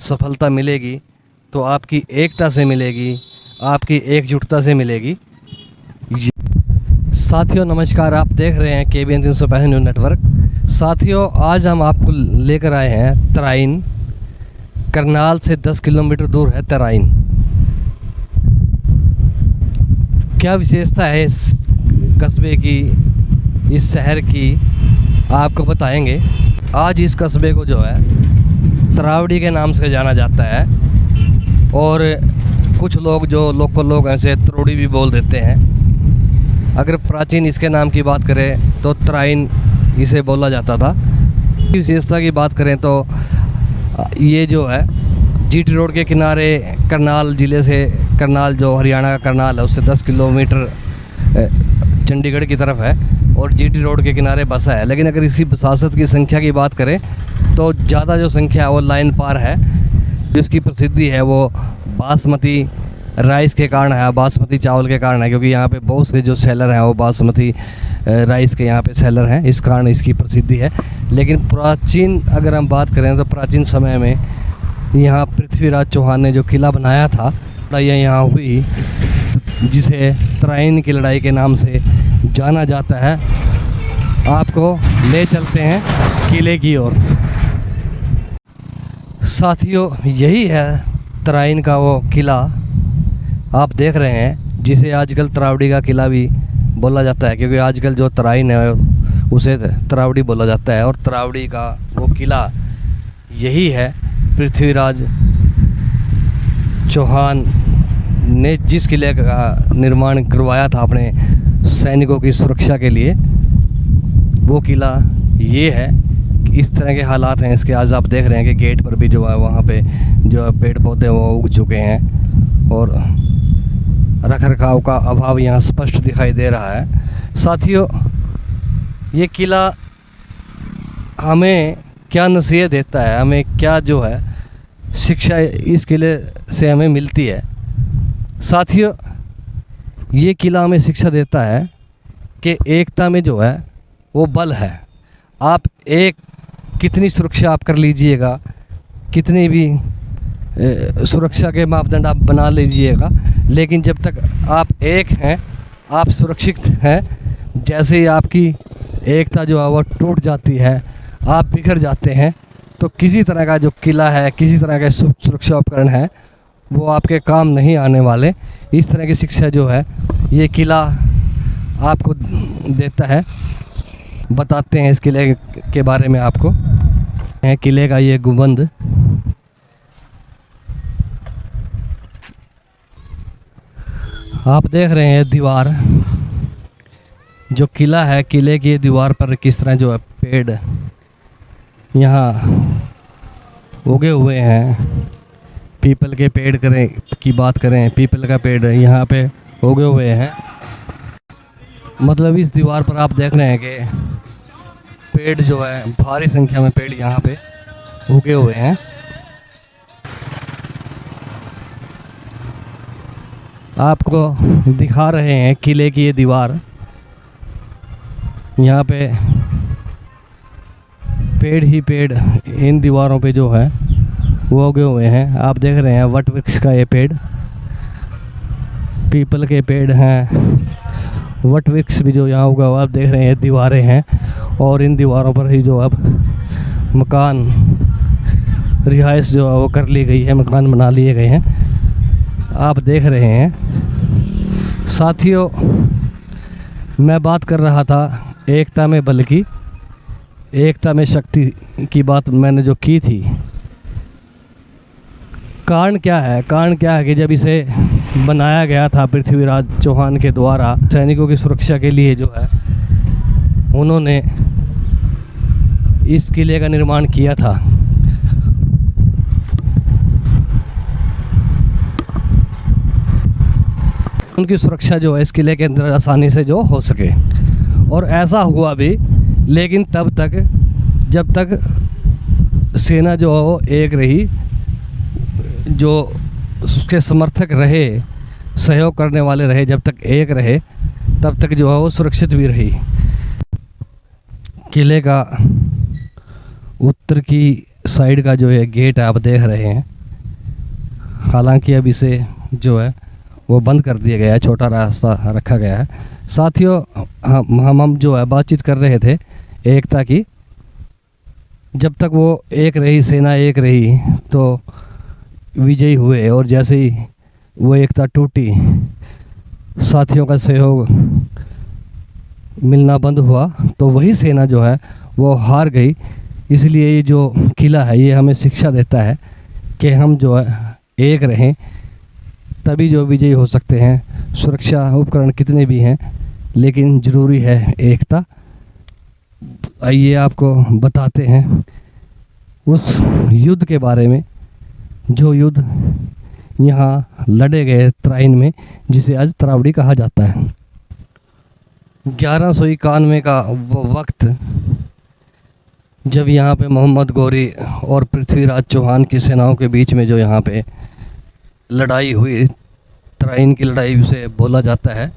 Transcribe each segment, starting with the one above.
सफलता मिलेगी तो आपकी एकता से मिलेगी, आपकी एकजुटता से मिलेगी। साथियों नमस्कार, आप देख रहे हैं KBN 365 न्यूज़ नेटवर्क। साथियों आज हम आपको लेकर आए हैं तराइन। करनाल से 10 किलोमीटर दूर है तराइन। क्या विशेषता है इस कस्बे की, इस शहर की, आपको बताएंगे। आज इस कस्बे को जो है तरावड़ी के नाम से जाना जाता है और कुछ लोग जो लोकल लोग हैं ऐसे तरोड़ी भी बोल देते हैं। अगर प्राचीन इसके नाम की बात करें तो तराइन इसे बोला जाता था। विशेषता की बात करें तो ये जो है GT रोड के किनारे करनाल ज़िले से, करनाल जो हरियाणा का करनाल है उससे 10 किलोमीटर चंडीगढ़ की तरफ है और GT रोड के किनारे बसा है। लेकिन अगर इसकी बसासत की संख्या की बात करें तो ज़्यादा जो संख्या है वो लाइन पार है। जिसकी प्रसिद्धि है वो बासमती राइस के कारण है, बासमती चावल के कारण है, क्योंकि यहाँ पे बहुत से जो सेलर हैं वो बासमती राइस के यहाँ पे सेलर हैं, इस कारण इसकी प्रसिद्धि है। लेकिन प्राचीन अगर हम बात करें तो प्राचीन समय में यहाँ पृथ्वीराज चौहान ने जो किला बनाया था, लड़ाइयाँ यहाँ हुई जिसे तराइन की लड़ाई के नाम से जाना जाता है। आपको ले चलते हैं किले की ओर। साथियों यही है तराइन का वो किला आप देख रहे हैं, जिसे आजकल तरावड़ी का किला भी बोला जाता है, क्योंकि आजकल जो तराइन है उसे तरावड़ी बोला जाता है। और तरावड़ी का वो किला यही है। पृथ्वीराज चौहान ने जिस किले का निर्माण करवाया था अपने सैनिकों की सुरक्षा के लिए, वो किला ये है। इस तरह के हालात हैं इसके। आज आप देख रहे हैं कि गेट पर भी जो है वहाँ पे जो पेड़ पौधे वो उग चुके हैं और रख रखाव का अभाव यहाँ स्पष्ट दिखाई दे रहा है। साथियों ये किला हमें क्या नसीहत देता है, हमें क्या जो है शिक्षा इस किले से हमें मिलती है। साथियों ये किला हमें शिक्षा देता है कि एकता में जो है वो बल है। आप एक कितनी सुरक्षा आप कर लीजिएगा, कितनी भी सुरक्षा के मापदंड आप बना लीजिएगा, लेकिन जब तक आप एक हैं, आप सुरक्षित हैं, जैसे ही आपकी एकता जो है वो टूट जाती है, आप बिखर जाते हैं, तो किसी तरह का जो किला है, किसी तरह के सुरक्षा उपकरण है वो आपके काम नहीं आने वाले। इस तरह की शिक्षा जो है ये किला आपको देता है। बताते हैं इस किले के बारे में आपको। है किले का ये गुंबद, आप देख रहे हैं दीवार जो किला है, किले की दीवार पर किस तरह जो है पेड़ यहाँ उगे हुए हैं। पीपल के पेड़ की बात करें, पीपल का पेड़ यहाँ पे उगे हुए हैं। मतलब इस दीवार पर आप देख रहे हैं कि पेड़ जो है भारी संख्या में पेड़ यहाँ पे उगे हुए हैं। आपको दिखा रहे हैं किले की ये दीवार। यहाँ पे पेड़ ही पेड़ इन दीवारों पे जो है वो उगे हुए हैं। आप देख रहे हैं वट वृक्ष का ये पेड़, पीपल के पेड़ हैं, वट वृक्ष भी जो यहाँ उगा हुआ आप देख रहे हैं। दीवारें हैं और इन दीवारों पर ही जो अब मकान रिहाइश जो है वो कर ली गई है, मकान बना लिए गए हैं, आप देख रहे हैं। साथियों मैं बात कर रहा था एकता में बल की, एकता में शक्ति की बात मैंने जो की थी। कारण क्या है? कारण क्या है कि जब इसे बनाया गया था पृथ्वीराज चौहान के द्वारा सैनिकों की सुरक्षा के लिए, जो है उन्होंने इस किले का निर्माण किया था। उनकी सुरक्षा जो है इस किले के अंदर आसानी से जो हो सके, और ऐसा हुआ भी। लेकिन तब तक जब तक सेना जो है वो एक रही, जो उसके समर्थक रहे, सहयोग करने वाले रहे, जब तक एक रहे तब तक जो है वो सुरक्षित भी रही। किले का उत्तर की साइड का जो है गेट आप देख रहे हैं, हालांकि अब इसे जो है वो बंद कर दिया गया है, छोटा रास्ता रखा गया है। साथियों, हम जो है बातचीत कर रहे थे एकता की। जब तक वो एक रही, सेना एक रही, तो विजयी हुए, और जैसे ही वो एकता टूटी, साथियों का सहयोग मिलना बंद हुआ, तो वही सेना जो है वो हार गई। इसलिए ये जो किला है ये हमें शिक्षा देता है कि हम जो है एक रहें, तभी जो विजयी हो सकते हैं। सुरक्षा उपकरण कितने भी हैं, लेकिन ज़रूरी है एकता। आइए आपको बताते हैं उस युद्ध के बारे में, जो युद्ध यहाँ लड़े गए तराइन में, जिसे आज तरावड़ी कहा जाता है। 1191 का वो वक्त जब यहाँ पे मोहम्मद गौरी और पृथ्वीराज चौहान की सेनाओं के बीच में जो यहाँ पे लड़ाई हुई, तराइन की लड़ाई उसे बोला जाता है।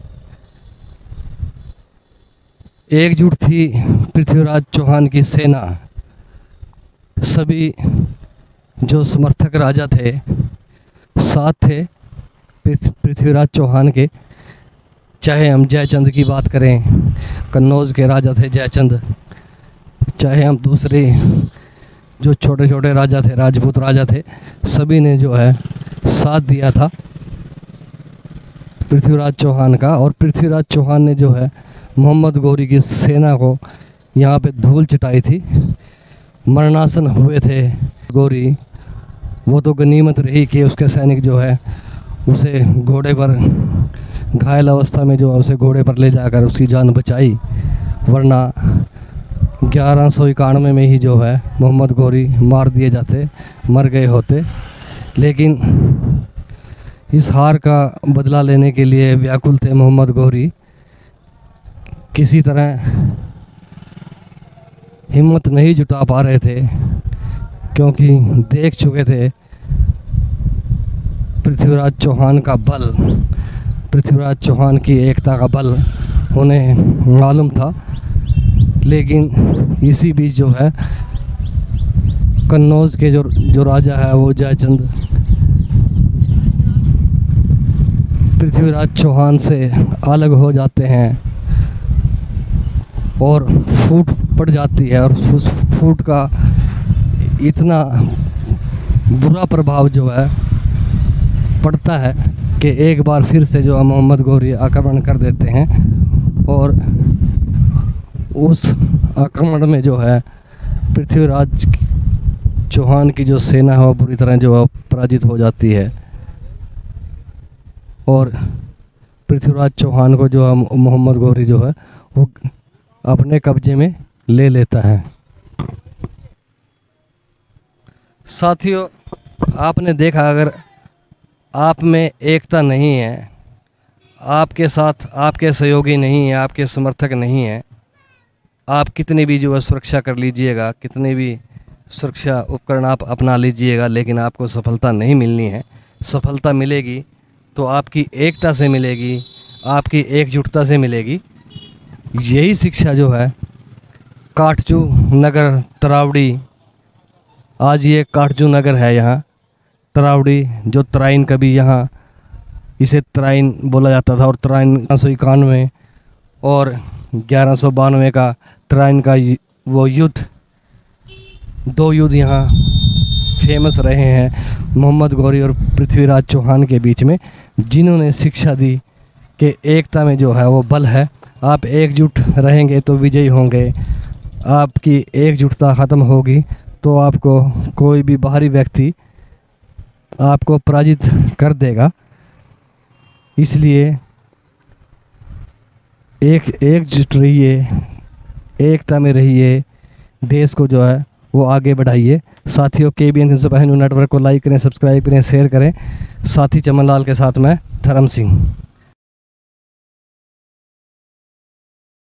एकजुट थी पृथ्वीराज चौहान की सेना, सभी जो समर्थक राजा थे साथ थे पृथ्वीराज चौहान के। चाहे हम जयचंद की बात करें, कन्नौज के राजा थे जयचंद, चाहे हम दूसरे जो छोटे छोटे राजा थे, राजपूत राजा थे, सभी ने जो है साथ दिया था पृथ्वीराज चौहान का। और पृथ्वीराज चौहान ने जो है मोहम्मद गौरी की सेना को यहाँ पे धूल चटाई थी। मरणासन हुए थे गौरी, वो तो गनीमत रही कि उसके सैनिक जो है उसे घोड़े पर, घायल अवस्था में जो है उसे घोड़े पर ले जाकर उसकी जान बचाई, वरना 1191 में ही जो है मोहम्मद गौरी मार दिए जाते, मर गए होते। लेकिन इस हार का बदला लेने के लिए व्याकुल थे मोहम्मद गौरी। किसी तरह हिम्मत नहीं जुटा पा रहे थे, क्योंकि देख चुके थे पृथ्वीराज चौहान का बल, पृथ्वीराज चौहान की एकता का बल उन्हें मालूम था। लेकिन इसी बीच जो है कन्नौज के जो राजा है वो जयचंद पृथ्वीराज चौहान से अलग हो जाते हैं और फूट पड़ जाती है। और उस फूट का इतना बुरा प्रभाव जो है पड़ता है कि एक बार फिर से जो है मोहम्मद गौरी आक्रमण कर देते हैं, और उस आक्रमण में जो है पृथ्वीराज चौहान की जो सेना है वो बुरी तरह जो है पराजित हो जाती है। और पृथ्वीराज चौहान को जो है मोहम्मद गौरी जो है वो अपने कब्जे में ले लेता है। साथियों, आपने देखा, अगर आप में एकता नहीं है, आपके साथ आपके सहयोगी नहीं है, आपके समर्थक नहीं है, आप कितनी भी जो है सुरक्षा कर लीजिएगा, कितने भी सुरक्षा उपकरण आप अपना लीजिएगा, लेकिन आपको सफलता नहीं मिलनी है। सफलता मिलेगी तो आपकी एकता से मिलेगी, आपकी एकजुटता से मिलेगी। यही शिक्षा जो है काटजू नगर तरावड़ी, आज ये काटजू नगर है यहाँ तरावड़ी, जो तराइन कभी यहाँ इसे तराइन बोला जाता था। और तराइन 1191 और 1192 का तराइन का वो युद्ध, दो युद्ध यहाँ फेमस रहे हैं मोहम्मद गौरी और पृथ्वीराज चौहान के बीच में, जिन्होंने शिक्षा दी कि एकता में जो है वो बल है। आप एकजुट रहेंगे तो विजयी होंगे, आपकी एकजुटता ख़त्म होगी तो आपको कोई भी बाहरी व्यक्ति आपको पराजित कर देगा। इसलिए एकजुट रहिए, एकता में रहिए, देश को जो है वो आगे बढ़ाइए। साथियों, KBN 365 नेटवर्क को लाइक करें, सब्सक्राइब करें, शेयर करें। साथी चमन लाल के साथ मैं धर्म सिंह।